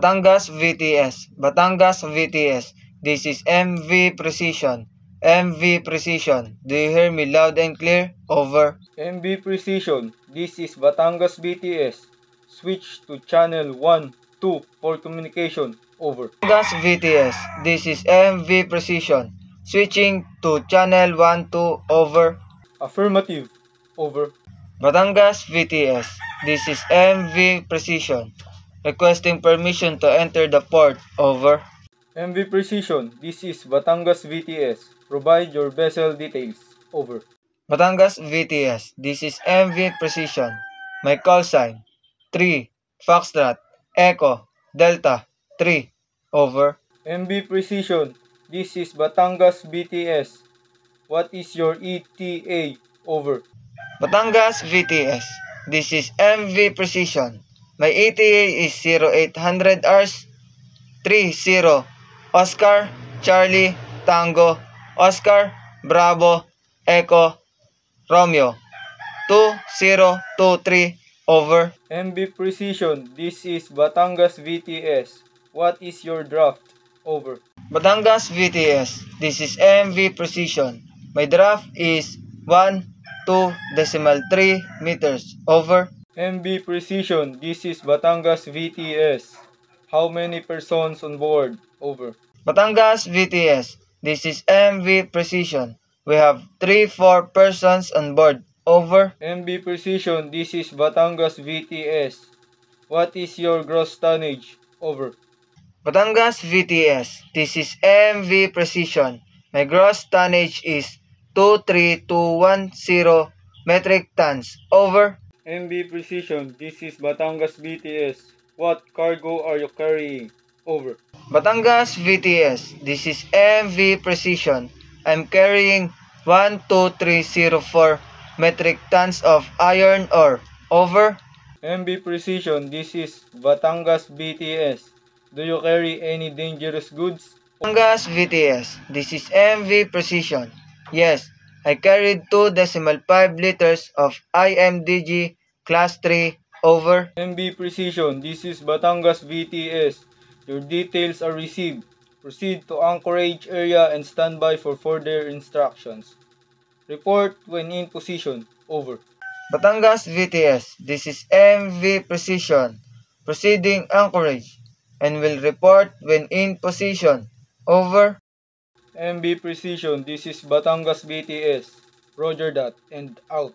Batangas VTS. Batangas VTS. This is MV Precision. MV Precision. Do you hear me loud and clear? Over. MV Precision. This is Batangas BTS. Switch to channel 1, 2 for communication. Over. Batangas VTS. This is MV Precision. Switching to channel 1, 2. Over. Affirmative. Over. Batangas VTS. This is MV Precision. Requesting permission to enter the port. Over. MV Precision. This is Batangas VTS. Provide your vessel details. Over. Batangas VTS. This is MV Precision. My call sign 3 Foxtrot Echo Delta 3. Over. MV Precision. This is Batangas BTS. What is your ETA? Over. Batangas VTS. This is MV Precision. My ETA is 0800 hours 30 Oscar Charlie Tango Oscar Bravo Echo Romeo 2023. Over. MV Precision. This is Batangas VTS. What is your draft? Over. Batangas VTS. This is MV Precision. My draft is 1.2.3 meters. Over. MV Precision. This is Batangas VTS. How many persons on board? Over. Batangas VTS. This is MV Precision. We have 3-4 persons on board. Over. MV Precision. This is Batangas VTS. What is your gross tonnage? Over. Batangas VTS. This is MV Precision. My gross tonnage is 23210 metric tons. Over. MV Precision. This is Batangas BTS. What cargo are you carrying? Over. Batangas VTS. This is MV Precision. I'm carrying 12304 metric tons of iron ore. Over. MV Precision. This is Batangas BTS. Do you carry any dangerous goods? Batangas VTS. This is MV Precision. Yes, I carried 2.5 liters of IMDG Class 3. Over. MV Precision. This is Batangas VTS. Your details are received. Proceed to anchorage area and stand by for further instructions. Report when in position. Over. Batangas VTS. This is MV Precision. Proceeding anchorage and will report when in position. Over. MV Precision. This is Batangas BTS. Roger that and out.